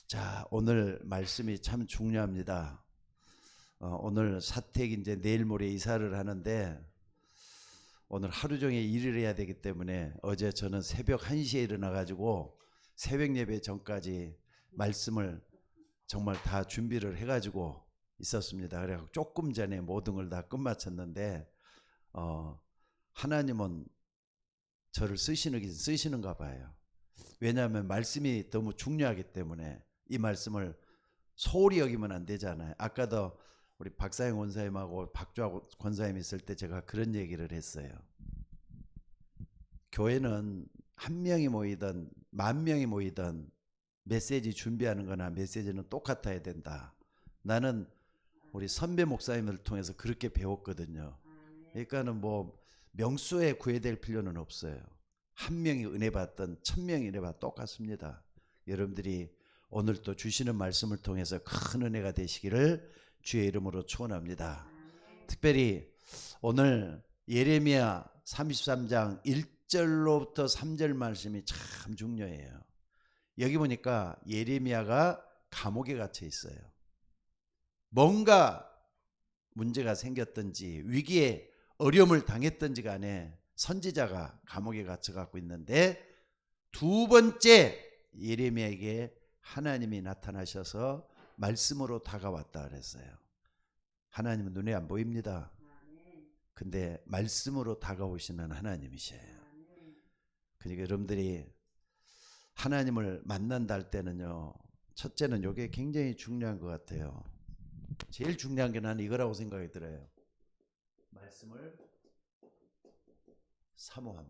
자, 오늘 말씀이 참 중요합니다. 오늘 사택 이제 내일 모레 이사를 하는데 오늘 하루 종일 일을 해야 되기 때문에 어제 저는 새벽 1시에 일어나 가지고 새벽 예배 전까지 말씀을 정말 다 준비를 해 가지고 있었습니다. 그래 갖고 조금 전에 모든 걸 다 끝마쳤는데 하나님은 저를 쓰시는가 봐요. 왜냐하면 말씀이 너무 중요하기 때문에 이 말씀을 소홀히 여기면 안 되잖아요. 아까도 우리 박사영 원사님하고 박주하 권사님 있을 때 제가 그런 얘기를 했어요. 교회는 한 명이 모이든 만 명이 모이든 메시지 준비하는 거나 메시지는 똑같아야 된다. 나는 우리 선배 목사님을 통해서 그렇게 배웠거든요. 그러니까는 뭐 명수에 구애될 필요는 없어요. 한 명이 은혜 받든 1000명이 은혜 받든 똑같습니다. 여러분들이 오늘 또 주시는 말씀을 통해서 큰 은혜가 되시기를 주의 이름으로 축원합니다. 특별히 오늘 예레미야 33장 1절로부터 3절 말씀이 참 중요해요. 여기 보니까 예레미야가 감옥에 갇혀 있어요. 뭔가 문제가 생겼든지 위기에 어려움을 당했든지 간에 선지자가 감옥에 갇혀 갖고 있는데 두 번째 예레미야에게 하나님이 나타나셔서 말씀으로 다가왔다 그랬어요. 하나님은 눈에 안 보입니다. 근데 말씀으로 다가오시는 하나님이셔요. 그러니까 여러분들이 하나님을 만난다 할 때는요, 첫째는 이게 굉장히 중요한 것 같아요. 제일 중요한 게 나는 이거라고 생각이 들어요. 말씀을 사모함.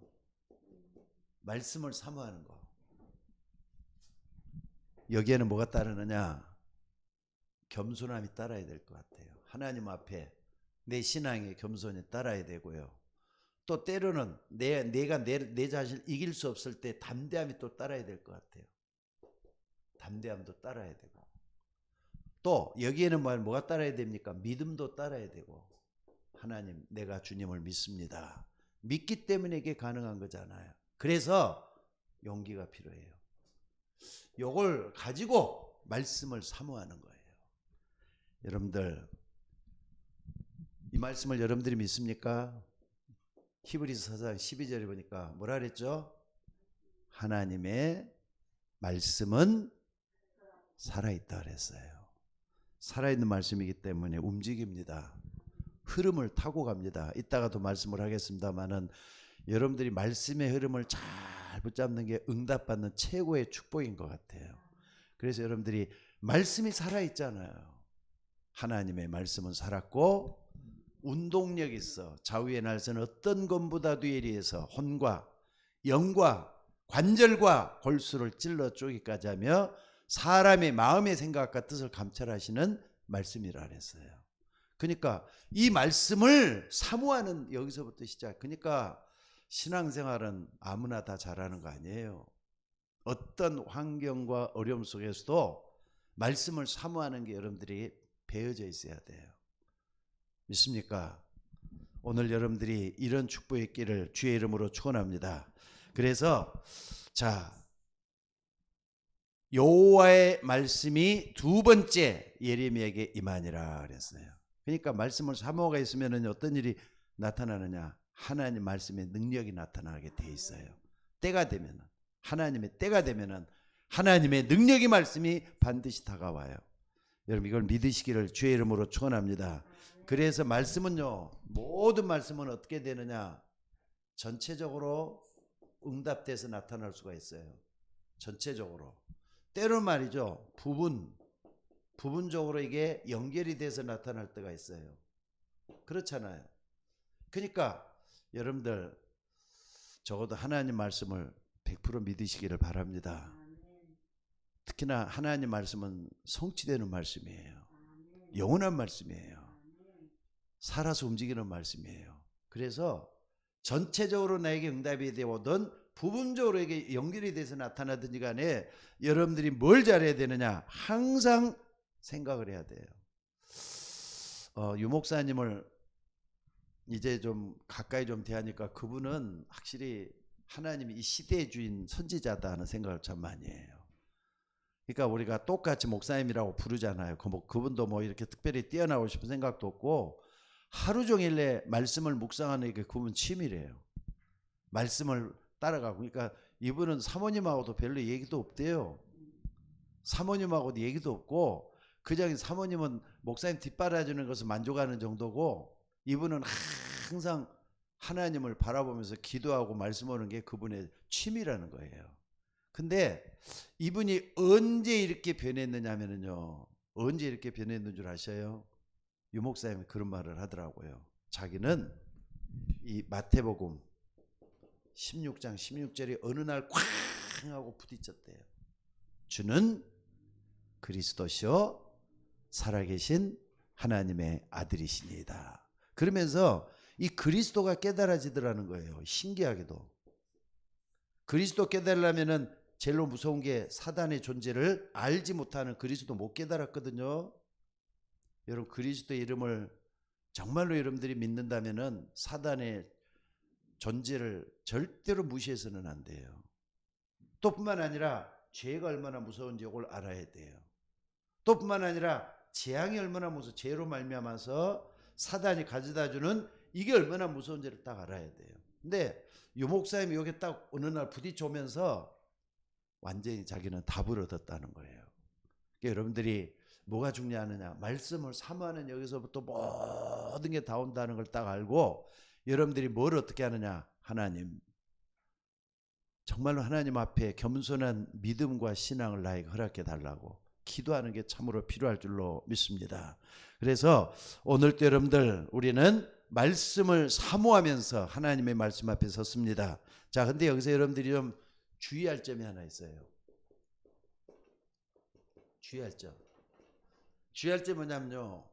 말씀을 사모하는 거. 여기에는 뭐가 따르느냐? 겸손함이 따라야 될 것 같아요. 하나님 앞에 내 신앙의 겸손이 따라야 되고요. 또 때로는 내가 내 자신을 이길 수 없을 때 담대함이 또 따라야 될 것 같아요. 담대함도 따라야 되고. 또 여기에는 뭐가 따라야 됩니까? 믿음도 따라야 되고. 하나님, 내가 주님을 믿습니다. 믿기 때문에 이게 가능한 거잖아요. 그래서 용기가 필요해요. 요걸 가지고 말씀을 사모하는 거예요. 여러분들, 이 말씀을 여러분들이 믿습니까? 히브리서 4장 12절에 보니까 뭐라 그랬죠? 하나님의 말씀은 살아있다 그랬어요. 살아있는 말씀이기 때문에 움직입니다. 흐름을 타고 갑니다. 이따가도 말씀을 하겠습니다만은 여러분들이 말씀의 흐름을 잘 붙잡는 게 응답받는 최고의 축복인 것 같아요. 그래서 여러분들이 말씀이 살아있잖아요. 하나님의 말씀은 살았고 운동력 있어. 좌우의 날선 어떤 것보다도 예리해서 혼과 영과 관절과 골수를 찔러 쪼기까지 하며 사람의 마음의 생각과 뜻을 감찰하시는 말씀이라 그랬어요. 그러니까 이 말씀을 사모하는 여기서부터 시작. 그러니까 신앙생활은 아무나 다 잘하는 거 아니에요. 어떤 환경과 어려움 속에서도 말씀을 사모하는 게 여러분들이 배어져 있어야 돼요. 믿습니까? 오늘 여러분들이 이런 축복이 있기를 주의 이름으로 축원합니다. 그래서 자, 여호와의 말씀이 두 번째 예레미야에게 임하니라 그랬어요. 그러니까 말씀을 사모가 있으면 어떤 일이 나타나느냐? 하나님 말씀의 능력이 나타나게 돼 있어요. 때가 되면 하나님의 때가 되면 하나님의 능력이 말씀이 반드시 다가와요. 여러분 이걸 믿으시기를 주의 이름으로 축원합니다. 그래서 말씀은요, 모든 말씀은 어떻게 되느냐? 전체적으로 응답돼서 나타날 수가 있어요. 전체적으로. 때로 말이죠, 부분적으로 이게 연결이 돼서 나타날 때가 있어요. 그렇잖아요. 그러니까 여러분들 적어도 하나님 말씀을 100% 믿으시기를 바랍니다. 특히나 하나님 말씀은 성취되는 말씀이에요. 영원한 말씀이에요. 살아서 움직이는 말씀이에요. 그래서 전체적으로 나에게 응답이 되오든 부분적으로 이게 연결이 돼서 나타나든지 간에 여러분들이 뭘 잘해야 되느냐? 항상 생각을 해야 돼요. 유목사님을 이제 좀 가까이 좀 대하니까 그분은 확실히 하나님이 이 시대의 주인 선지자다 하는 생각을 참 많이 해요. 그러니까 우리가 똑같이 목사님이라고 부르잖아요. 그분도 뭐 이렇게 특별히 뛰어나고 싶은 생각도 없고 하루 종일 말씀을 묵상하는 게 그분 취미래요. 말씀을 따라가고. 그러니까 이분은 사모님하고도 별로 얘기도 없대요. 사모님하고도 얘기도 없고 그냥 사모님은 목사님 뒷바라주는 것을 만족하는 정도고 이분은 항상 하나님을 바라보면서 기도하고 말씀하는 게 그분의 취미라는 거예요. 근데 이분이 언제 이렇게 변했느냐 하면요. 언제 이렇게 변했는 줄 아셔요? 유 목사님이 그런 말을 하더라고요. 자기는 이 마태복음 16장 16절에 어느 날 쾅 하고 부딪혔대요. 주는 그리스도시요 살아계신 하나님의 아들이시니이다. 그러면서 이 그리스도가 깨달아지더라는 거예요. 신기하게도. 그리스도 깨달으려면은 제일 무서운 게 사단의 존재를 알지 못하는 그리스도 못 깨달았거든요. 여러분 그리스도의 이름을 정말로 여러분들이 믿는다면은 사단의 존재를 절대로 무시해서는 안 돼요. 또 뿐만 아니라 죄가 얼마나 무서운지 이걸 알아야 돼요. 또 뿐만 아니라 재앙이 얼마나 무서워 죄로 말미암아서 사단이 가져다주는 이게 얼마나 무서운지를 딱 알아야 돼요. 근데 유 목사님이 여기 딱 어느 날 부딪혀오면서 완전히 자기는 답을 얻었다는 거예요. 그러니까 여러분들이 뭐가 중요하느냐 말씀을 사모하는 여기서부터 모든 게 다 온다는 걸 딱 알고 여러분들이 뭘 어떻게 하느냐 하나님 정말로 하나님 앞에 겸손한 믿음과 신앙을 나에게 허락해 달라고 기도하는 게 참으로 필요할 줄로 믿습니다. 그래서 오늘도 여러분들 우리는 말씀을 사모하면서 하나님의 말씀 앞에 섰습니다. 자, 근데 여기서 여러분들이 좀 주의할 점이 하나 있어요. 주의할 점. 주의할 점이 뭐냐면요.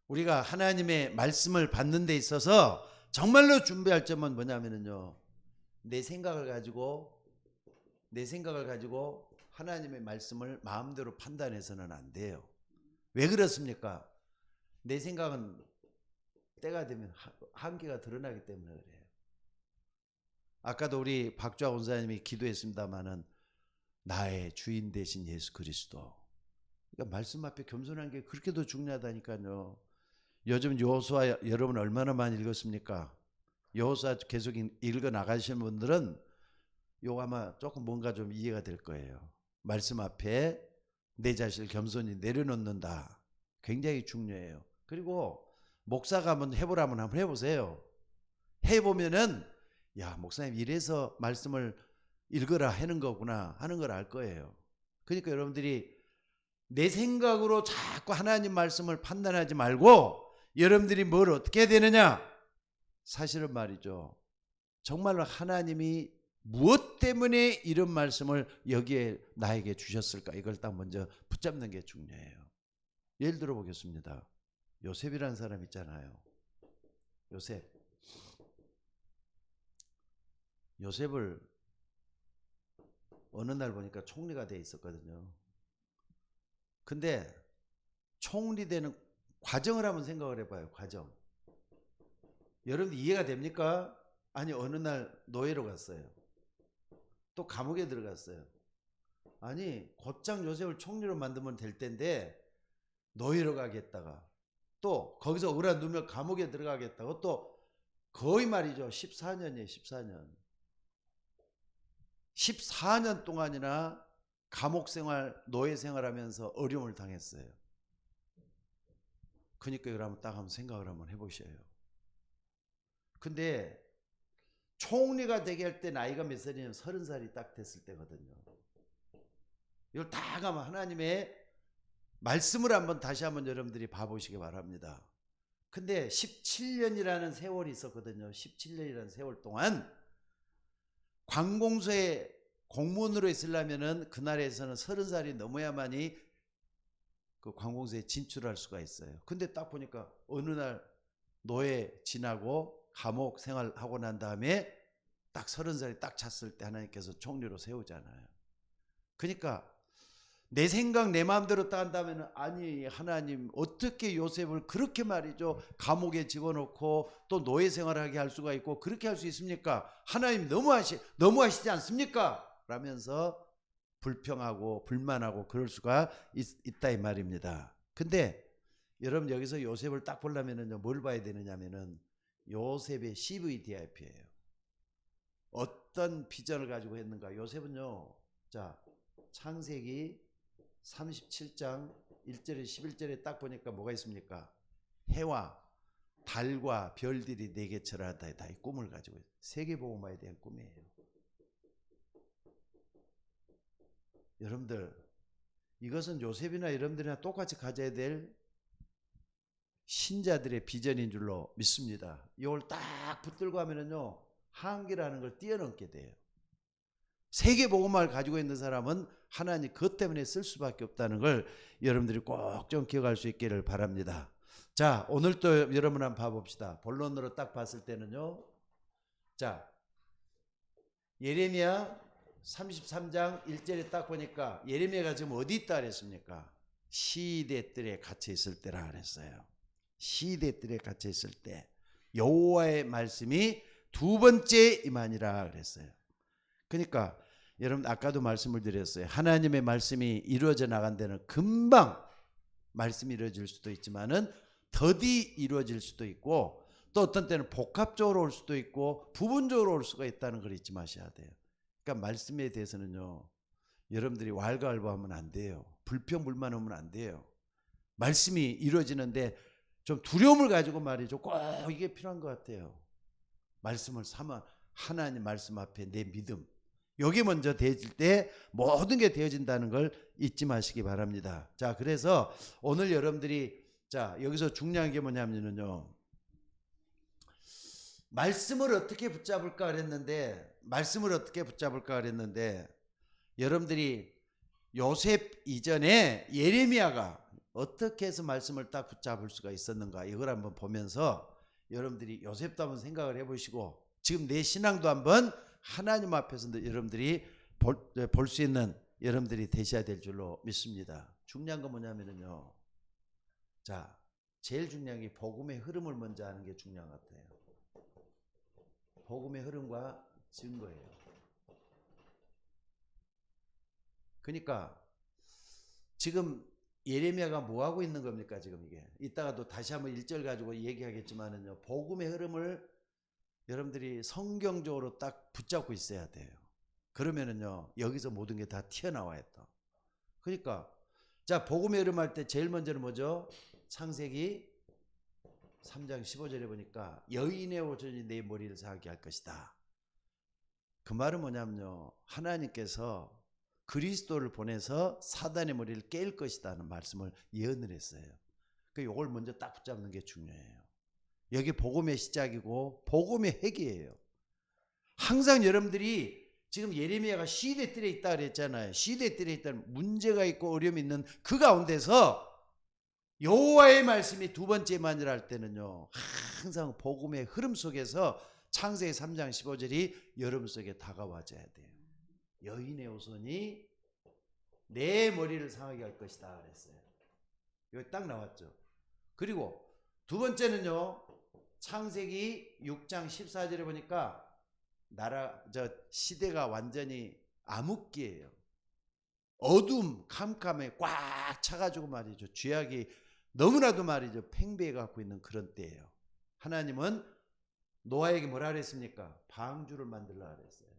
우리가 하나님의 말씀을 받는 데 있어서 정말로 준비할 점은 뭐냐면요. 내 생각을 가지고 하나님의 말씀을 마음대로 판단해서는 안 돼요. 왜 그렇습니까? 내 생각은 때가 되면 한계가 드러나기 때문에 그래요. 아까도 우리 박주아 원사님이 기도했습니다마는 나의 주인 되신 예수 그리스도. 그러니까 말씀 앞에 겸손한 게 그렇게도 중요하다니까요. 요즘 여호수아 여러분 얼마나 많이 읽었습니까? 여호수아 계속 읽어 나가시는 분들은 요거 아마 조금 뭔가 좀 이해가 될 거예요. 말씀 앞에 내 자신을 겸손히 내려놓는다. 굉장히 중요해요. 그리고 목사가 한번 해보라면 한번 해보세요. 해보면은 야 목사님 이래서 말씀을 읽으라 하는 거구나 하는 걸 알 거예요. 그러니까 여러분들이 내 생각으로 자꾸 하나님 말씀을 판단하지 말고 여러분들이 뭘 어떻게 해야 되느냐? 사실은 말이죠. 정말로 하나님이 무엇 때문에 이런 말씀을 여기에 나에게 주셨을까? 이걸 딱 먼저 붙잡는 게 중요해요. 예를 들어 보겠습니다. 요셉이라는 사람 있잖아요. 요셉을 어느 날 보니까 총리가 돼 있었거든요. 근데 총리 되는 과정을 한번 생각을 해봐요. 과정. 여러분 이해가 됩니까? 아니 어느 날 노예로 갔어요. 또 감옥에 들어갔어요. 아니 곧장 요셉을 총리로 만들면 될 텐데 노예로 가겠다가 또 거기서 오라 누면 감옥에 들어가겠다고 또 거의 말이죠. 14년이에요. 14년 동안이나 감옥 생활, 노예 생활하면서 어려움을 당했어요. 그러니까 그러면 딱 한번 생각을 한번 해보셔요. 근데 총리가 되게 할 때 나이가 몇 살이냐면 30살이 딱 됐을 때거든요. 이걸 다 가면 하나님의 말씀을 한번 다시 한번 여러분들이 봐보시기 바랍니다. 근데 17년이라는 세월이 있었거든요. 17년이라는 세월 동안 관공서에 공무원으로 있으려면은 그날에서는 30살이 넘어야만이 그 관공서에 진출할 수가 있어요. 근데 딱 보니까 어느 날 노예 지나고 감옥 생활하고 난 다음에 딱 30살이 딱 찼을 때 하나님께서 총리로 세우잖아요. 그러니까 내 생각 내 마음대로 딱 한다면 아니 하나님 어떻게 요셉을 그렇게 말이죠 감옥에 집어넣고 또 노예 생활하게 할 수가 있고 그렇게 할 수 있습니까? 하나님 너무하시지 않습니까? 라면서 불평하고 불만하고 그럴 수가 있다 이 말입니다. 근데 여러분 여기서 요셉을 딱 보려면은요, 뭘 봐야 되느냐면은 요셉의 CVDIP예요. 어떤 비전을 가지고 했는가. 요셉은요, 자, 창세기 37장 1절에 11절에 딱 보니까 뭐가 있습니까? 해와 달과 별들이 내게 절하다. 다 이 꿈을 가지고 있어요. 세계복음화에 대한 꿈이에요. 여러분들, 이것은 요셉이나 여러분들이나 똑같이 가져야 될 신자들의 비전인 줄로 믿습니다. 이걸 딱 붙들고 하면은요, 한계라는 걸 뛰어넘게 돼요. 세계복음화를 가지고 있는 사람은 하나님 그것 때문에 쓸 수밖에 없다는 걸 여러분들이 꼭 좀 기억할 수 있기를 바랍니다. 자, 오늘 또 여러분 한번 봐봅시다. 본론으로 딱 봤을 때는요, 자, 예레미야 33장 1절에 딱 보니까 예레미야가 지금 어디 있다 그랬습니까? 시대뜰에 갇혀 있을 때라 그랬어요. 시대뜰에 갇혀 있을 때 여호와의 말씀이 두 번째 임하니라 그랬어요. 그러니까 여러분 아까도 말씀을 드렸어요. 하나님의 말씀이 이루어져 나간 데는 금방 말씀이 이루어질 수도 있지만은 더디 이루어질 수도 있고, 또 어떤 때는 복합적으로 올 수도 있고 부분적으로 올 수가 있다는 걸 잊지 마셔야 돼요. 그러니까 말씀에 대해서는요, 여러분들이 왈가왈부하면 안 돼요. 불평불만하면 안 돼요. 말씀이 이루어지는데 좀 두려움을 가지고 말이죠, 꼭 이게 필요한 것 같아요. 말씀을 삼아 하나님 말씀 앞에 내 믿음, 여기 먼저 되어질 때 모든 게 되어진다는 걸 잊지 마시기 바랍니다. 자, 그래서 오늘 여러분들이, 자, 여기서 중요한 게 뭐냐면요, 말씀을 어떻게 붙잡을까 그랬는데 여러분들이 요셉 이전에 예레미야가 어떻게 해서 말씀을 딱 붙잡을 수가 있었는가, 이걸 한번 보면서 여러분들이 요셉도 한번 생각을 해보시고, 지금 내 신앙도 한번 하나님 앞에서 여러분들이 볼 수 있는 여러분들이 되셔야 될 줄로 믿습니다. 중요한 건 뭐냐면요, 자, 제일 중요한 게 복음의 흐름을 먼저 하는 게 중요한 것 같아요. 복음의 흐름과 증거예요. 그러니까 지금 예레미야가 뭐 하고 있는 겁니까? 지금 이게 이따가도 다시 한번 1절 가지고 얘기하겠지만은요, 복음의 흐름을 여러분들이 성경적으로 딱 붙잡고 있어야 돼요. 그러면은요, 여기서 모든 게 다 튀어나와요 또. 그러니까 자, 복음의 흐름 할 때 제일 먼저는 뭐죠? 창세기 3장 15절에 보니까 여인의 오전이 내 머리를 상하게 할 것이다. 그 말은 뭐냐면요, 하나님께서 그리스도를 보내서 사단의 머리를 깰 것이다는 말씀을 예언을 했어요. 그 요걸 먼저 딱 붙잡는 게 중요해요. 여기 복음의 시작이고 복음의 핵이에요. 항상 여러분들이 지금 예레미야가 시대뜰에 있다 그랬잖아요. 시대뜰에 있다는 문제가 있고 어려움이 있는 그 가운데서 여호와의 말씀이 두 번째만이라 할 때는요, 항상 복음의 흐름 속에서 창세기 3장 15절이 여러분 속에 다가와줘야 돼요. 여인의 후손이 내 머리를 상하게 할 것이다 그랬어요. 여기 딱 나왔죠. 그리고 두 번째는요, 창세기 6장 14절에 보니까 시대가 완전히 암흑기예요. 어둠 캄캄에 꽉 차가지고 말이죠, 죄악이 너무나도 말이죠 팽배해 갖고 있는 그런 때예요. 하나님은 노아에게 뭐라 그랬습니까? 방주를 만들라 그랬어요.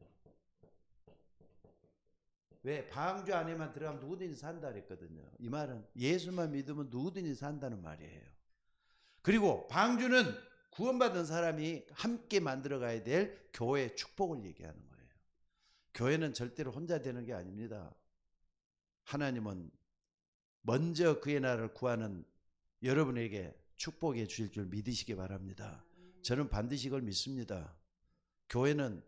왜? 방주 안에만 들어가면 누구든지 산다 그랬거든요. 이 말은 예수만 믿으면 누구든지 산다는 말이에요. 그리고 방주는 구원받은 사람이 함께 만들어가야 될 교회의 축복을 얘기하는 거예요. 교회는 절대로 혼자 되는 게 아닙니다. 하나님은 먼저 그의 나라를 구하는 여러분에게 축복해 주실 줄 믿으시기 바랍니다. 저는 반드시 이걸 믿습니다. 교회는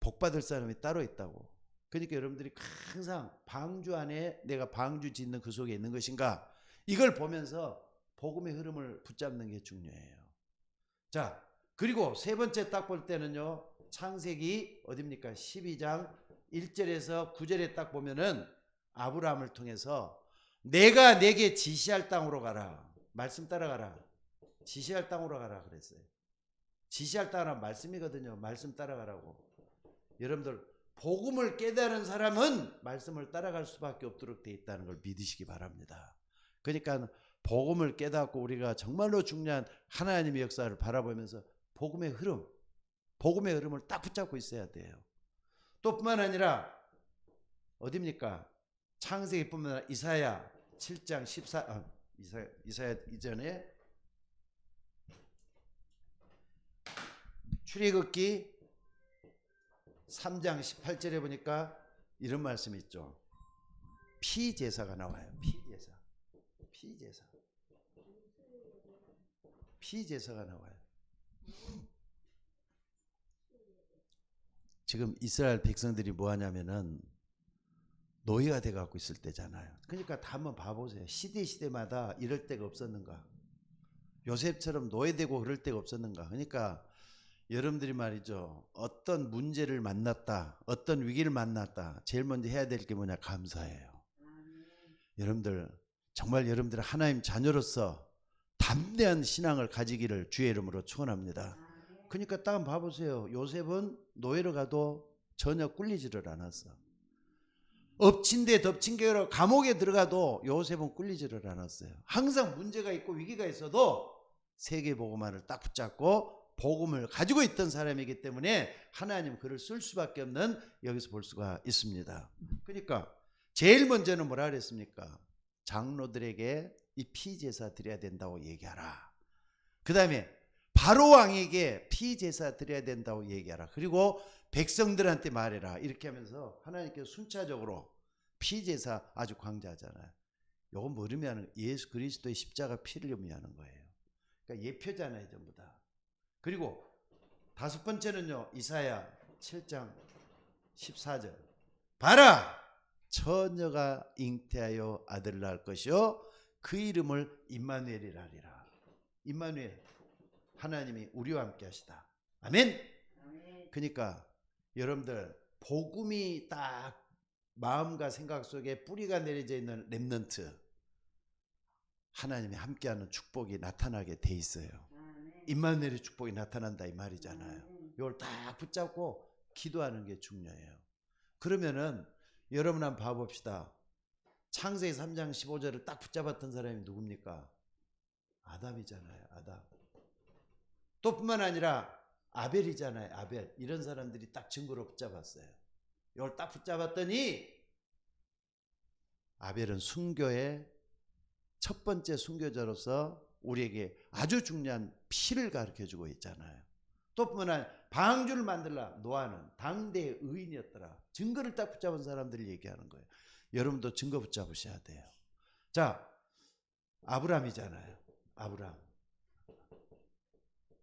복받을 사람이 따로 있다고. 그러니까 여러분들이 항상 방주 안에 내가 방주 짓는 그 속에 있는 것인가, 이걸 보면서 복음의 흐름을 붙잡는 게 중요해요. 자, 그리고 세 번째 딱 볼 때는요, 창세기 어딥니까? 12장 1절에서 9절에 딱 보면은 아브라함을 통해서 내가 내게 지시할 땅으로 가라. 말씀 따라가라. 지시할 땅으로 가라 그랬어요. 지시할 땅은 말씀이거든요. 말씀 따라가라고. 여러분들 복음을 깨달은 사람은 말씀을 따라갈 수밖에 없도록 되어 있다는 걸 믿으시기 바랍니다. 그러니까 복음을 깨닫고 우리가 정말로 중요한 하나님의 역사를 바라보면서 복음의 흐름을 딱 붙잡고 있어야 돼요. 또 뿐만 아니라 어디입니까? 창세기뿐만 아니라 이사야 7장 14 이사야 이전에 출애굽기 3장 18절에 보니까 이런 말씀이 있죠. 피제사가 나와요. 피제사가 나와요. 지금 이스라엘 백성들이 뭐 하냐면은 노예가 돼 갖고 있을 때잖아요. 그러니까 다 한번 봐보세요. 시대마다 이럴 때가 없었는가? 요셉처럼 노예되고 그럴 때가 없었는가? 그러니까 여러분들이 말이죠. 어떤 문제를 만났다, 어떤 위기를 만났다, 제일 먼저 해야 될 게 뭐냐? 감사해요. 여러분들 정말 여러분들 하나님 자녀로서 담대한 신앙을 가지기를 주의 이름으로 축원합니다. 그러니까 딱 한번 봐보세요. 요셉은 노예로 가도 전혀 꿀리지를 않았어. 엎친 데 덮친 격으로 감옥에 들어가도 요셉은 꿀리지를 않았어요. 항상 문제가 있고 위기가 있어도 세계복음화를 딱 붙잡고 복음을 가지고 있던 사람이기 때문에 하나님 그를 쓸 수밖에 없는 여기서 볼 수가 있습니다. 그러니까 제일 먼저는 뭐라 그랬습니까? 장로들에게 이 피제사 드려야 된다고 얘기하라. 그 다음에 바로 왕에게 피제사 드려야 된다고 얘기하라. 그리고 백성들한테 말해라. 이렇게 하면서 하나님께서 순차적으로 피제사 아주 강조하잖아요. 이건 뭐 의미하는 예수 그리스도의 십자가 피를 의미하는 거예요. 그러니까 예표잖아요, 전부 다. 그리고 다섯 번째는요, 이사야 7장 14절. 봐라! 처녀가 잉태하여 아들을 낳을 것이요 그 이름을 임마누엘이라 하리라. 임마누엘, 하나님이 우리와 함께 하시다. 아멘. 그러니까 여러분들 복음이 딱 마음과 생각 속에 뿌리가 내려져 있는 렘넌트, 하나님이 함께하는 축복이 나타나게 돼 있어요. 임마누엘의 축복이 나타난다 이 말이잖아요. 이걸 딱 붙잡고 기도하는 게 중요해요. 그러면은 여러분 한번 봐봅시다. 창세기 3장 15절을 딱 붙잡았던 사람이 누굽니까? 아담이잖아요. 아담. 또 뿐만 아니라 아벨이잖아요. 아벨. 이런 사람들이 딱 증거로 붙잡았어요. 이걸 딱 붙잡았더니 아벨은 순교의 첫 번째 순교자로서 우리에게 아주 중요한 피를 가르쳐주고 있잖아요. 또 뿐만 아니라 방주를 만들라. 노아는 당대의 의인이었더라. 증거를 딱 붙잡은 사람들을 얘기하는 거예요. 여러분도 증거 붙잡으셔야 돼요. 자, 아브람이잖아요.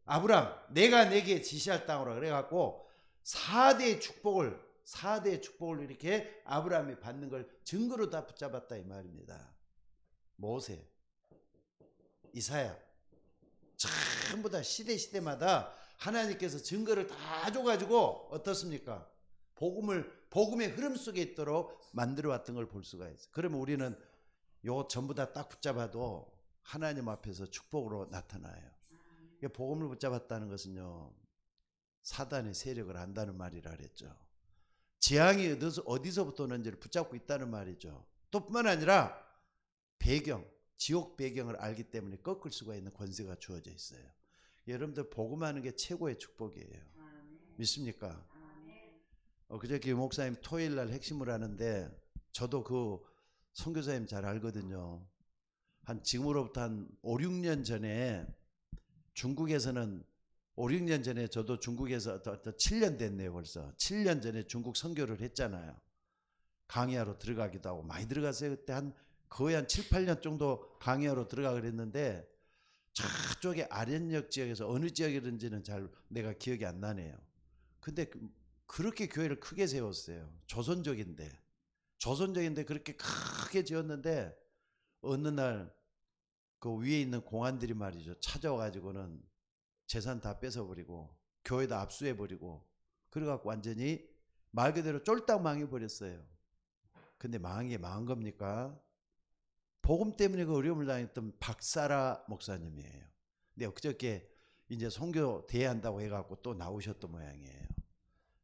아브람, 내가 내게 지시할 땅으로 그래갖고 4대의 축복을 이렇게 아브람이 받는 걸 증거로 다 붙잡았다 이 말입니다. 모세, 이사야, 전부 다 시대마다 하나님께서 증거를 다 줘가지고 어떻습니까? 복음의 흐름 속에 있도록 만들어 왔던 걸 볼 수가 있어요. 그러면 우리는 요 전부 다 딱 붙잡아도 하나님 앞에서 축복으로 나타나요. 복음을 붙잡았다는 것은요, 사단의 세력을 안다는 말이라 그랬죠. 재앙이 어디서부터 오는지를 붙잡고 있다는 말이죠. 또 뿐만 아니라 지옥 배경을 알기 때문에 꺾을 수가 있는 권세가 주어져 있어요. 여러분들 복음하는 게 최고의 축복이에요. 믿습니까? 그저께 목사님 토요일 날 핵심을 하는데 저도 그 선교사님 잘 알거든요. 지금으로부터 한 5, 6년 전에 중국에서는 5, 6년 전에 저도 중국에서 7년 됐네요. 벌써 7년 전에 중국 선교를 했잖아요. 강의하러 들어가기도 하고 많이 들어갔어요. 그때 거의 한 7, 8년 정도 강의하러 들어가 그랬는데 저쪽에 아련역 지역에서 어느 지역이든지는 잘 내가 기억이 안 나네요. 근데 그렇게 교회를 크게 세웠어요. 조선족인데 그렇게 크게 지었는데 어느 날 그 위에 있는 공안들이 말이죠. 찾아와가지고는 재산 다 뺏어버리고 교회 다 압수해버리고 그래갖고 완전히 말 그대로 쫄딱 망해버렸어요. 근데 망한 게 망한 겁니까? 복음 때문에 그 어려움을 당했던 박사라 목사님이에요. 근데 그저께 이제 선교 대회한다고 해갖고 또 나오셨던 모양이에요.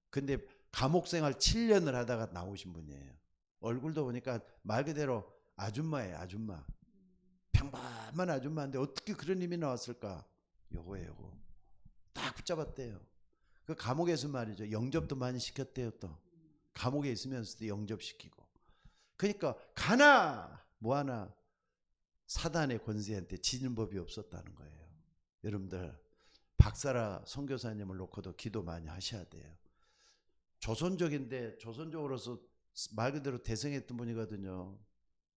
근데 감옥 생활 7년을 하다가 나오신 분이에요. 얼굴도 보니까 말 그대로 아줌마예요. 아줌마. 평범한 아줌마인데 어떻게 그런 힘이 나왔을까? 요거예요. 요거. 딱 붙잡았대요. 그 감옥에서 말이죠. 영접도 많이 시켰대요. 또 감옥에 있으면서도 영접시키고. 그러니까 가나 뭐하나 사단의 권세한테 지는 법이 없었다는 거예요. 여러분들 박사라 선교사님을 놓고도 기도 많이 하셔야 돼요. 조선족인데 조선족으로서 말 그대로 대성했던 분이거든요.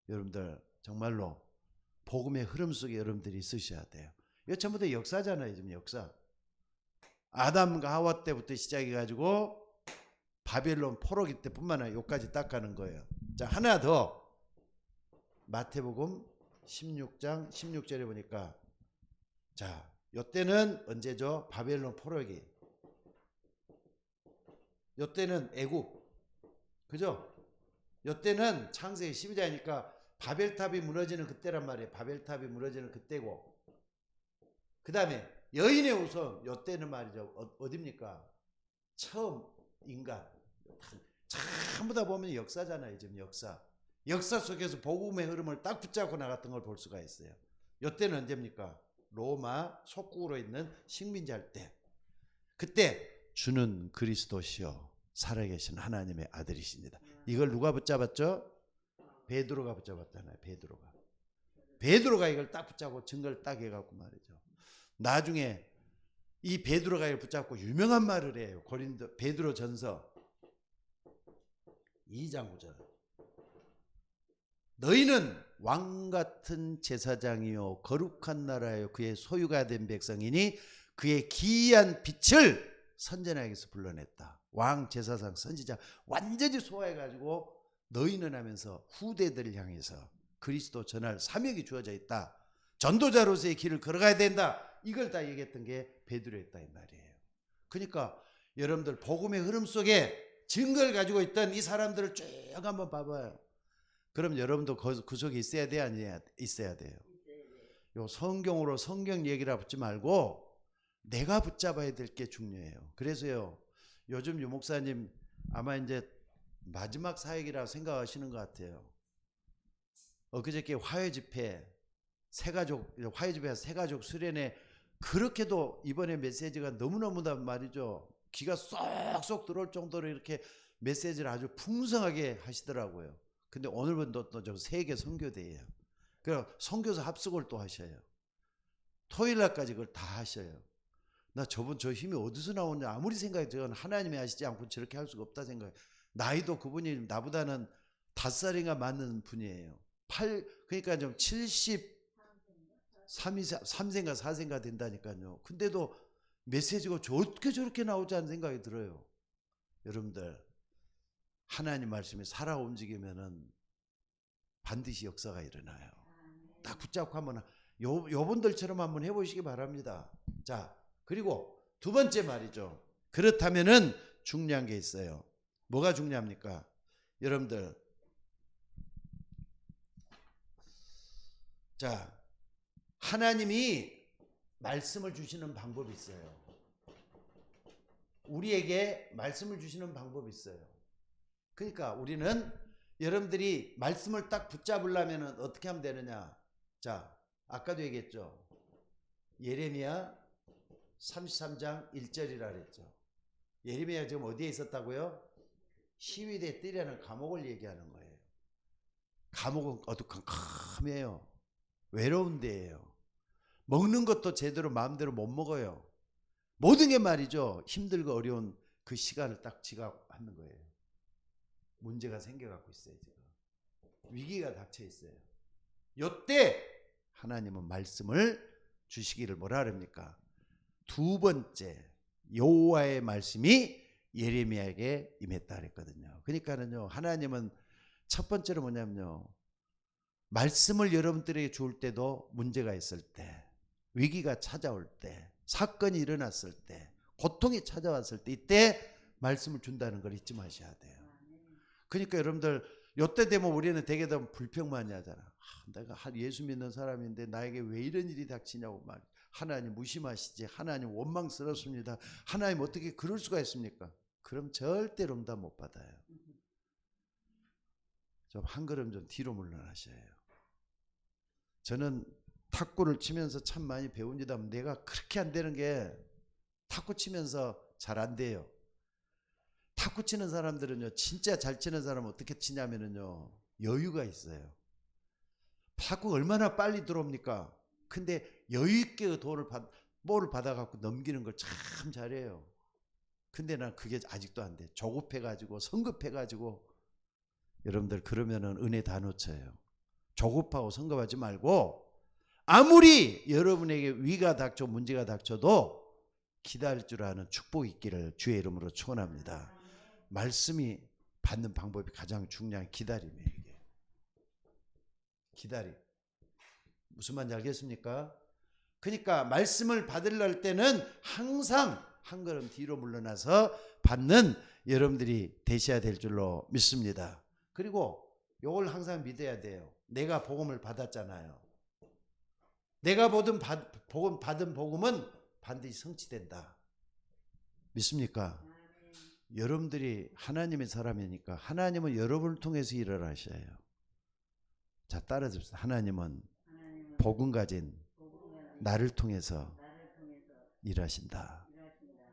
여러분들 정말로 복음의 흐름 속에 여러분들이 있으셔야 돼요. 이거 전부 다 역사잖아요. 지금 역사. 아담과 하와 때부터 시작해가지고 바벨론 포로기 때뿐만 아니라 여기까지 딱 가는 거예요. 자, 하나 더. 마태복음 16장 16절에 보니까 자, 요때는 언제죠? 바벨론 포로기. 요때는 애굽. 그죠? 요때는 창세기 12장이니까 바벨탑이 무너지는 그때란 말이에요. 바벨탑이 무너지는 그때고. 그 다음에 여인의 우선 요때는 말이죠. 어딥니까? 처음 인간. 전부 다 보면 역사잖아요. 지금 역사. 역사 속에서 복음의 흐름을 딱 붙잡고 나갔던 걸 볼 수가 있어요. 요때는 언제입니까? 로마 속국으로 있는 식민지 할 때. 그때 주는 그리스도시요 살아계신 하나님의 아들이십니다. 이걸 누가 붙잡았죠? 베드로가 붙잡았잖아요. 베드로가 이걸 딱 붙잡고 증거를 딱 해갖고 말이죠. 나중에 이 베드로가 이걸 붙잡고 유명한 말을 해요. 고린도 베드로 전서 2장 9절. 너희는 왕같은 제사장이요 거룩한 나라요 그의 소유가 된 백성이니 그의 기이한 빛을 선지자에게서 불러냈다. 왕, 제사장, 선지자 완전히 소화해가지고 너희는 하면서 후대들을 향해서 그리스도 전할 사명이 주어져 있다. 전도자로서의 길을 걸어가야 된다. 이걸 다 얘기했던 게 베드로였다 이 말이에요. 그러니까 여러분들 복음의 흐름 속에 증거를 가지고 있던 이 사람들을 쭉 한번 봐봐요. 그럼 여러분도 그 속에 있어야 돼, 아니야? 있어야 돼요. 요 성경으로 성경 얘기라 붙지 말고 내가 붙잡아야 될 게 중요해요. 그래서요, 요즘 유 목사님 아마 이제 마지막 사역이라 생각하시는 것 같아요. 그저께 화해 집회에서 새가족 수련회 그렇게도 이번에 메시지가 너무너무 말이죠. 귀가 쏙쏙 들어올 정도로 이렇게 메시지를 아주 풍성하게 하시더라고요. 근데 오늘부터 또 저 세계 선교대예요. 그래서 선교사 합숙을 또 하셔요. 토요일 날까지 그걸 다 하셔요. 나 저분 저 힘이 어디서 나오냐 아무리 생각해 저건 하나님이 하시지 않고 저렇게 할 수가 없다 생각해. 나이도 그분이 나보다는 5살인가 많은 분이에요. 그러니까 좀 73세인가 4세인가 된다니까요. 근데도 메시지가 어떻게 저렇게 나오지 않는 생각이 들어요. 여러분들 하나님 말씀이 살아 움직이면은 반드시 역사가 일어나요. 딱 붙잡고 한번 요분들처럼 한번 해보시기 바랍니다. 자, 그리고 두 번째 말이죠. 그렇다면은 중요한 게 있어요. 뭐가 중요합니까? 여러분들 자, 하나님이 말씀을 주시는 방법이 있어요. 우리에게 말씀을 주시는 방법이 있어요. 그러니까 우리는 여러분들이 말씀을 딱 붙잡으려면 어떻게 하면 되느냐? 자, 아까도 얘기했죠. 예레미야 33장 1절이라 그랬죠. 예레미야 지금 어디에 있었다고요? 시위대 뜰이라는 감옥을 얘기하는 거예요. 감옥은 어두컴컴해요. 외로운 데예요. 먹는 것도 제대로 마음대로 못 먹어요. 모든 게 말이죠. 힘들고 어려운 그 시간을 딱 지각하는 거예요. 문제가 생겨갖고 있어요. 지금 위기가 닥쳐 있어요. 요때 하나님은 말씀을 주시기를 뭐라 그럽니까? 두 번째 여호와의 말씀이 예레미야에게 임했다 그랬거든요. 그러니까는요, 하나님은 첫 번째로 뭐냐면요, 말씀을 여러분들에게 줄 때도 문제가 있을 때, 위기가 찾아올 때, 사건이 일어났을 때, 고통이 찾아왔을 때, 이때 말씀을 준다는 걸 잊지 마셔야 돼요. 그러니까 여러분들 요때 되면 우리는 되게 더 불평만 하잖아. 내가 예수 믿는 사람인데 나에게 왜 이런 일이 닥치냐고 말. 하나님 무심하시지. 하나님 원망스럽습니다. 하나님 어떻게 그럴 수가 있습니까? 그럼 절대로 응답 못 받아요. 좀 한 걸음 좀 뒤로 물러나셔야 해요. 저는 탁구를 치면서 참 많이 배웁니다. 내가 그렇게 안 되는 게 탁구 치면서 잘 안 돼요. 탁구 치는 사람들은요, 진짜 잘 치는 사람은 어떻게 치냐면요, 여유가 있어요. 탁구가 얼마나 빨리 들어옵니까? 근데 여유있게 그 볼을 받아갖고 넘기는 걸 참 잘해요. 근데 난 그게 아직도 안 돼. 조급해가지고, 성급해가지고. 여러분들, 그러면은 은혜 다 놓쳐요. 조급하고 성급하지 말고, 아무리 여러분에게 위가 닥쳐, 문제가 닥쳐도 기다릴 줄 아는 축복이 있기를 주의 이름으로 축원합니다. 말씀이 받는 방법이 가장 중요한 기다림이에요. 이게. 기다림. 무슨 말인지 알겠습니까? 그러니까 말씀을 받으려 때는 항상 한 걸음 뒤로 물러나서 받는 여러분들이 되셔야 될 줄로 믿습니다. 그리고 이걸 항상 믿어야 돼요. 내가 복음을 받았잖아요. 내가 받은 복음은 반드시 성취된다. 믿습니까? 여러분들이 하나님의 사람이니까 하나님은 여러분을 통해서 일을 하셔요. 자, 따라줍시다. 하나님은 복음 가진 나를 통해서 일하신다.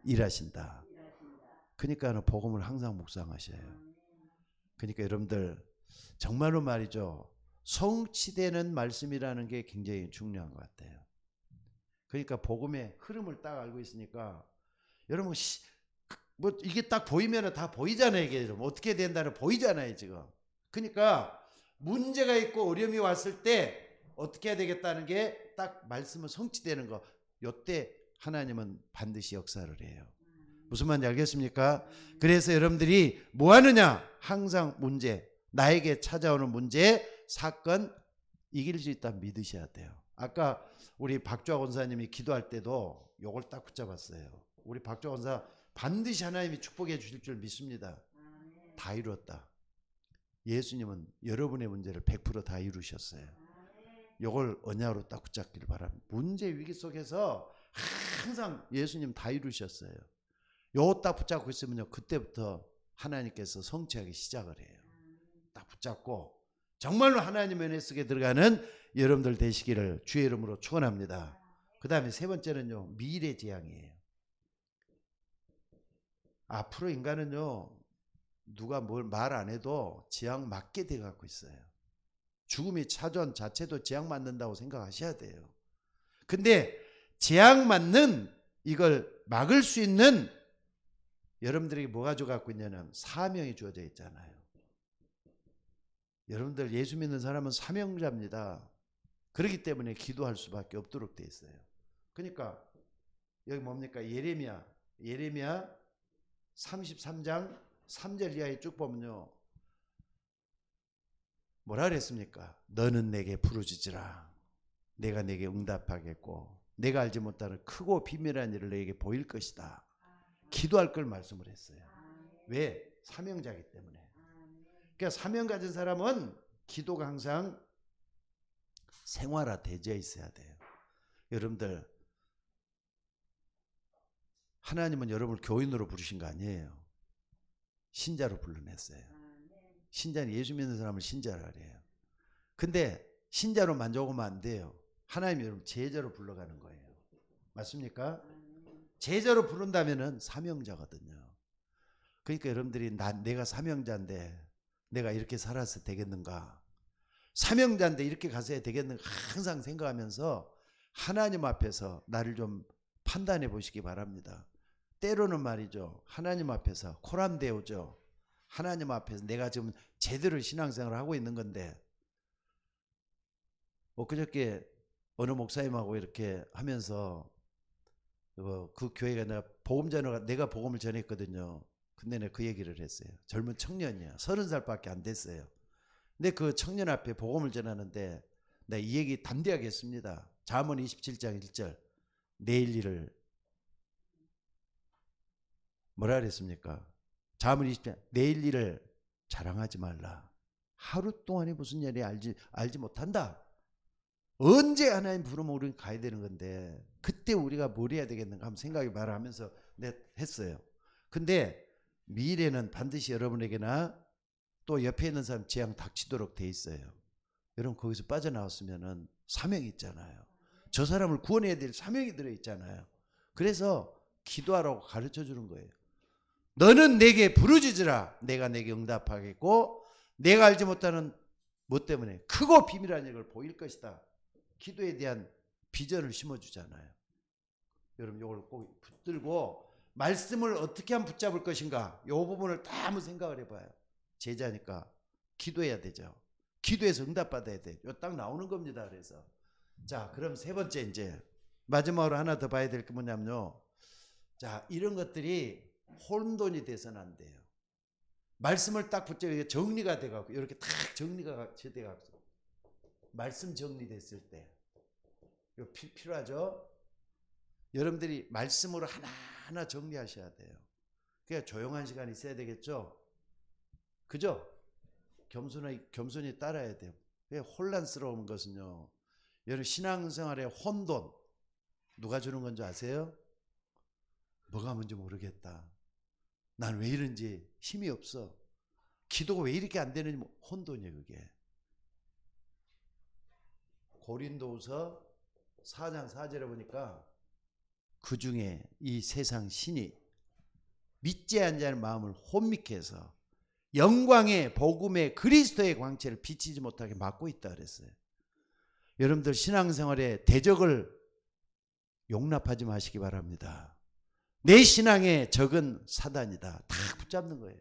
일하신다. 그러니까 복음을 항상 묵상하셔요. 그러니까 여러분들 정말로 말이죠. 성취되는 말씀이라는 게 굉장히 중요한 것 같아요. 그러니까 복음의 흐름을 딱 알고 있으니까 여러분 뭐 이게 딱 보이면 다 보이잖아요. 이게 여러분 어떻게 된다는 보이잖아요 지금. 그러니까 문제가 있고 어려움이 왔을 때 어떻게 해야 되겠다는 게 딱 말씀은 성취되는 거. 요때 하나님은 반드시 역사를 해요. 무슨 말인지 알겠습니까? 그래서 여러분들이 뭐 하느냐? 항상 문제, 나에게 찾아오는 문제, 사건 이길 수 있다 믿으셔야 돼요. 아까 우리 박주아 권사님이 기도할 때도 요걸 딱 붙잡았어요. 우리 박주아 권사 반드시 하나님이 축복해 주실 줄 믿습니다. 다 이루었다. 예수님은 여러분의 문제를 100% 다 이루셨어요. 요걸 언약으로 딱 붙잡기를 바랍니다. 문제 위기 속에서 항상 예수님 다 이루셨어요. 요거 딱 붙잡고 있으면요, 그때부터 하나님께서 성취하기 시작을 해요. 딱 붙잡고 정말로 하나님의 은혜 속에 들어가는 여러분들 되시기를 주의 이름으로 축원합니다. 그 다음에 세 번째는요, 미래지향이에요. 앞으로 인간은요, 누가 뭘 말 안 해도 지향 맞게 돼 갖고 있어요. 죽음이 찾아온 자체도 지향 맞는다고 생각하셔야 돼요. 근데 지향 맞는 이걸 막을 수 있는 여러분들에게 뭐가 줘갖고 있냐면 사명이 주어져 있잖아요. 여러분들 예수 믿는 사람은 사명자입니다. 그렇기 때문에 기도할 수밖에 없도록 돼 있어요. 그러니까 여기 뭡니까? 예레미야 33장 3절 이하에 쭉 보면요, 뭐라 그랬습니까? 너는 내게 부르짖으라. 내가 내게 응답하겠고 내가 알지 못하는 크고 비밀한 일을 너에게 보일 것이다. 기도할 걸 말씀을 했어요. 왜? 사명자이기 때문에. 그러니까 사명 가진 사람은 기도가 항상 생활화되어 있어야 돼요. 여러분들, 하나님은 여러분을 교인으로 부르신 거 아니에요. 신자로 불러냈어요. 신자는 예수 믿는 사람을 신자라 그래요. 근데 신자로 만족하면 안 돼요. 하나님이 여러분 제자로 불러가는 거예요. 맞습니까? 제자로 부른다면은 사명자거든요. 그러니까 여러분들이 내가 사명자인데 내가 이렇게 살아서 되겠는가? 사명자인데 이렇게 가서야 되겠는가? 항상 생각하면서 하나님 앞에서 나를 좀 판단해 보시기 바랍니다. 때로는 말이죠, 하나님 앞에서 코람데오죠. 하나님 앞에서 내가 지금 제대로 신앙생활을 하고 있는 건데, 그저께 어느 목사님하고 이렇게 하면서 그 교회가 내가 복음을 전했거든요. 근데 내가 그 얘기를 했어요. 젊은 청년이야. 30살밖에 안 됐어요. 근데 그 청년 앞에 복음을 전하는데 내가 이 얘기 담대하게 했습니다. 잠언 27장 1절. 내일 일을 뭐라 그랬습니까? 잠언 27장. 내일 일을 자랑하지 말라. 하루 동안에 무슨 일이 알지 못한다. 언제 하나님 부르면 우리는 가야 되는 건데 그때 우리가 뭘 해야 되겠는가 한번 생각해 봐라 하면서 내가 했어요. 근데 미래는 반드시 여러분에게나 또 옆에 있는 사람 재앙 닥치도록 돼 있어요. 여러분 거기서 빠져나왔으면은 사명이 있잖아요. 저 사람을 구원해야 될 사명이 들어있잖아요. 그래서 기도하라고 가르쳐 주는 거예요. 너는 내게 부르짖으라. 내가 내게 응답하겠고 내가 알지 못하는 뭐 때문에 크고 비밀한 일을 보일 것이다. 기도에 대한 비전을 심어주잖아요. 여러분 이걸 꼭 붙들고 말씀을 어떻게 하면 붙잡을 것인가 이 부분을 다 한번 생각을 해봐요. 제자니까 기도해야 되죠. 기도해서 응답받아야 돼. 이거 딱 나오는 겁니다. 그래서 자 그럼 세 번째 이제 마지막으로 하나 더 봐야 될 게 뭐냐면요. 자 이런 것들이 혼돈이 돼서는 안 돼요. 말씀을 딱 붙잡고 정리가 돼갖고 이렇게 딱 정리가 돼갖고 말씀 정리됐을 때 이거 필요하죠. 여러분들이 말씀으로 하나하나 정리하셔야 돼요. 그러니까 조용한 시간이 있어야 되겠죠. 그죠? 겸손히 따라야 돼요. 혼란스러운 것은요. 여러분 신앙생활의 혼돈 누가 주는 건지 아세요? 뭐가 뭔지 모르겠다. 난 왜 이런지 힘이 없어. 기도가 왜 이렇게 안 되는지 혼돈이에요. 그게. 고린도후서 4장 4절에 보니까 그 중에 이 세상 신이 믿지 않는 자의 마음을 혼미케 해서 영광의 복음의 그리스도의 광채를 비치지 못하게 막고 있다 그랬어요. 여러분들 신앙생활에 대적을 용납하지 마시기 바랍니다. 내 신앙의 적은 사단이다. 다 붙잡는 거예요.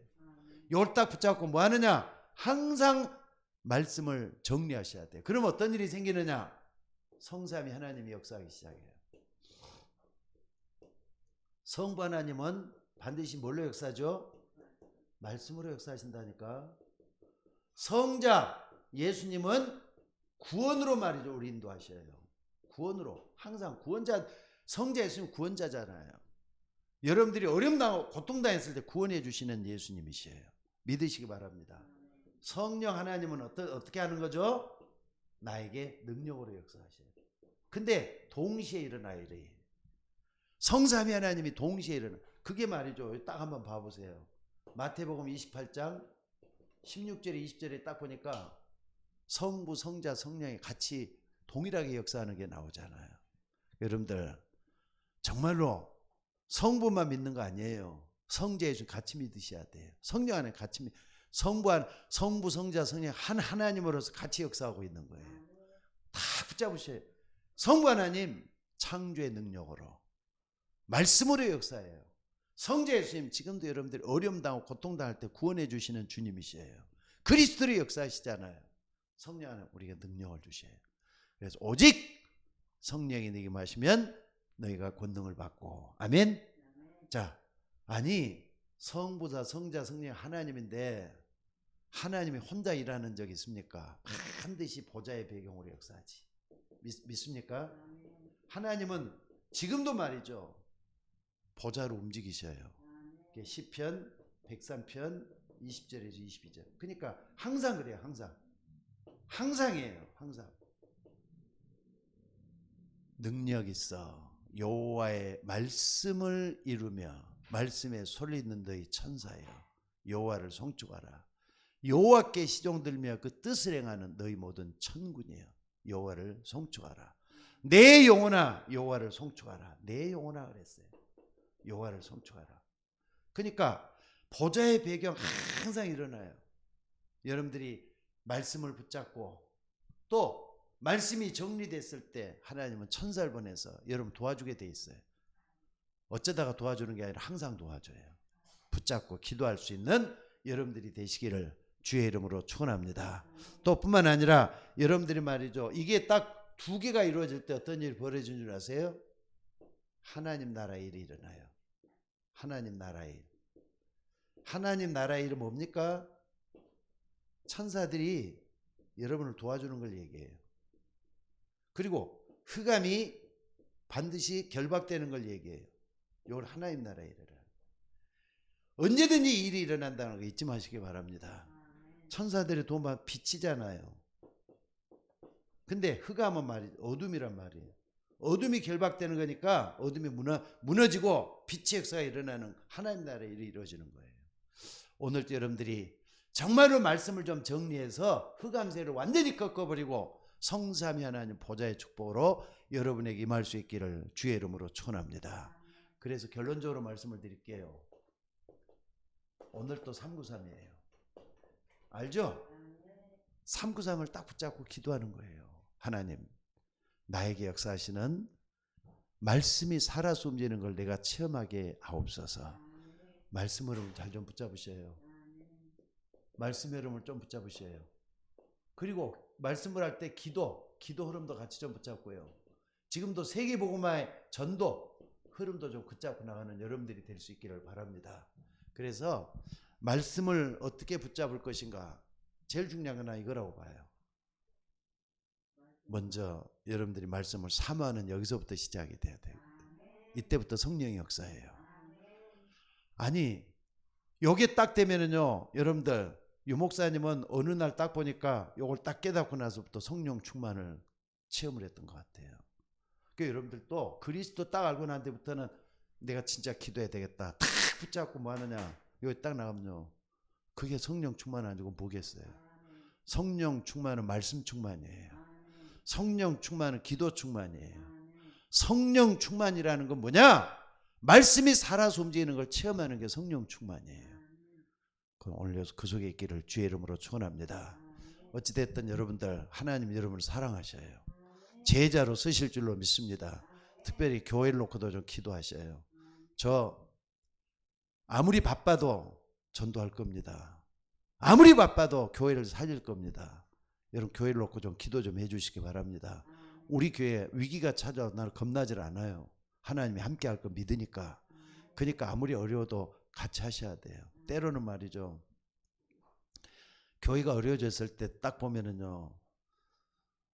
이걸 딱 붙잡고 뭐 하느냐? 항상 말씀을 정리하셔야 돼요. 그럼 어떤 일이 생기느냐? 성삼위 하나님이 역사하기 시작해요. 성부 하나님은 반드시 뭘로 역사죠? 말씀으로 역사하신다니까. 성자 예수님은 구원으로 말이죠. 우리 인도하셔요. 구원으로. 항상 구원자. 성자 예수님 구원자잖아요. 여러분들이 어려움당하고 고통당했을 때 구원해 주시는 예수님이시에요. 믿으시기 바랍니다. 성령 하나님은 어떻게 하는 거죠? 나에게 능력으로 역사하셔요. 근데 동시에 일어나야 이래요. 성삼위 하나님이 동시에 일어나. 그게 말이죠. 딱 한번 봐보세요. 마태복음 28장 16절에 20절에 딱 보니까 성부, 성자, 성령이 같이 동일하게 역사하는 게 나오잖아요. 여러분들 정말로 성부만 믿는 거 아니에요. 성자 예수 같이 믿으셔야 돼요. 성령 안에 같이 성부, 성자, 성령 한 하나님으로서 같이 역사하고 있는 거예요. 다 붙잡으셔야 돼요. 성부 하나님 창조의 능력으로 말씀으로 역사해요. 성자 예수님 지금도 여러분들이 어려움 당하고 고통 당할 때 구원해 주시는 주님이시에요. 그리스도로 역사하시잖아요. 성령 안에 우리가 능력을 주셔요. 그래서 오직 성령이 너에게 마시면 너희가 권능을 받고. 아멘. 자, 아니 성부자, 성자, 성령 하나님인데 하나님이 혼자 일하는 적이 있습니까? 반드시 보좌의 배경으로 역사하지. 믿습니까? 하나님은 지금도 말이죠. 보좌로 움직이셔요. 시편 103편 20절에서 22절. 그러니까 항상 그래요. 항상이에요. 항상. 능력 있어. 여호와의 말씀을 이루며 말씀에 소리 있는 너희 천사여 여호와를 송축하라. 여호와께 시종 들며 그 뜻을 행하는 너희 모든 천군이여 여호와를 송축하라. 내 영혼아 여호와를 송축하라. 내 영혼아 그랬어요. 여호와를 송축하라. 그러니까 보좌의 배경 항상 일어나요. 여러분들이 말씀을 붙잡고 또 말씀이 정리됐을 때 하나님은 천사를 보내서 여러분 도와주게 돼 있어요. 어쩌다가 도와주는 게 아니라 항상 도와줘요. 붙잡고 기도할 수 있는 여러분들이 되시기를 주의 이름으로 축원합니다. 또 뿐만 아니라 여러분들이 말이죠. 이게 딱 두 개가 이루어질 때 어떤 일이 벌어지는 줄 아세요? 하나님 나라의 일이 일어나요. 하나님 나라의 일. 하나님 나라의 일은 뭡니까? 천사들이 여러분을 도와주는 걸 얘기해요. 그리고 흑암이 반드시 결박되는 걸 얘기해요. 이걸 하나님 나라의 일이라. 언제든지 일이 일어난다는 거 잊지 마시기 바랍니다. 천사들의 도움은 빛이잖아요. 근데 흑암은 말이죠. 어둠이란 말이에요. 어둠이 결박되는 거니까 어둠이 무너지고 빛의 역사가 일어나는 하나님 나라의 일이 이루어지는 거예요. 오늘도 여러분들이 정말로 말씀을 좀 정리해서 흑암세를 완전히 꺾어버리고 성삼위 하나님 보좌의 축복으로 여러분에게 임할 수 있기를 주의 이름으로 축원합니다. 그래서 결론적으로 말씀을 드릴게요. 오늘 또 393이에요. 알죠? 393을 딱 붙잡고 기도하는 거예요. 하나님, 나에게 역사하시는 말씀이 살아서 움직이는 걸 내가 체험하게 하옵소서. 말씀 흐름을 잘 좀 붙잡으셔요. 말씀 흐름을 좀 붙잡으셔요. 그리고 말씀을 할 때 기도 흐름도 같이 좀 붙잡고요. 지금도 세계복음화의 전도 흐름도 좀 붙잡고 나가는 여러분들이 될 수 있기를 바랍니다. 그래서 말씀을 어떻게 붙잡을 것인가, 제일 중요한 건 이거라고 봐요. 먼저 여러분들이 말씀을 사모하는 여기서부터 시작이 돼야 돼요. 이때부터 성령의 역사예요. 아니, 요게 딱 되면은요, 여러분들, 유 목사님은 어느 날 딱 보니까 요걸 딱 깨닫고 나서부터 성령 충만을 체험을 했던 것 같아요. 그러니까 여러분들도 그리스도 딱 알고 난 뒤부터는 내가 진짜 기도해야 되겠다 탁 붙잡고 뭐 하느냐, 여기 딱 나가면요, 그게 성령 충만 아니고 뭐겠어요? 성령 충만은 말씀 충만이에요. 성령 충만은 기도 충만이에요. 성령 충만이라는 건 뭐냐? 말씀이 살아서 움직이는 걸 체험하는 게 성령 충만이에요. 오늘 그 속에 있기를 주의 이름으로 축원합니다. 어찌됐든 여러분들, 하나님 여러분을 사랑하셔요. 제자로 쓰실 줄로 믿습니다. 특별히 교회를 놓고도 좀 기도하셔요. 저 아무리 바빠도 전도할 겁니다. 아무리 바빠도 교회를 살릴 겁니다. 여러분 교회를 놓고 좀 기도 좀 해주시기 바랍니다. 우리 교회 위기가 찾아와도 나는 겁나질 않아요. 하나님이 함께 할 거 믿으니까. 그러니까 아무리 어려워도 같이 하셔야 돼요. 때로는 말이죠, 교회가 어려워졌을 때 딱 보면은요,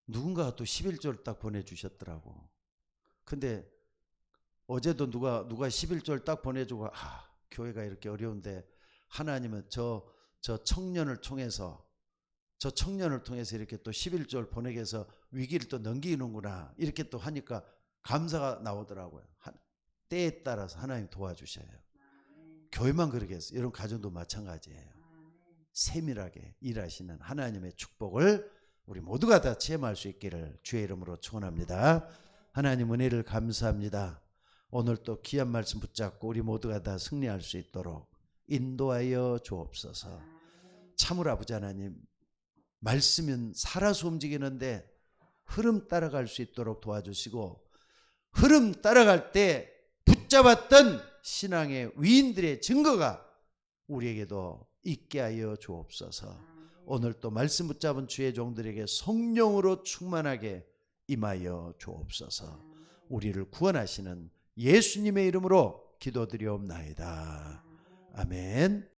누군가가 또 11조를 딱 보내주셨더라고. 근데 어제도 누가 11조를 딱 보내주고, 교회가 이렇게 어려운데 하나님은 저 청년을 통해서 이렇게 또 11조를 보내게 해서 위기를 또 넘기는구나, 이렇게 또 하니까 감사가 나오더라고요. 때에 따라서 하나님 도와주셔요. 교회만 그러겠어요. 여러분 가정도 마찬가지예요. 세밀하게 일하시는 하나님의 축복을 우리 모두가 다 체험할 수 있기를 주의 이름으로 축원합니다. 하나님 은혜를 감사합니다. 오늘 또 귀한 말씀 붙잡고 우리 모두가 다 승리할 수 있도록 인도하여 주옵소서. 참으로 아버지 하나님, 말씀은 살아서 움직이는데 흐름 따라갈 수 있도록 도와주시고, 흐름 따라갈 때 붙잡았던 신앙의 위인들의 증거가 우리에게도 있게 하여 주옵소서. 오늘 또 말씀 붙잡은 주의 종들에게 성령으로 충만하게 임하여 주옵소서. 우리를 구원하시는 예수님의 이름으로 기도드리옵나이다. 아멘.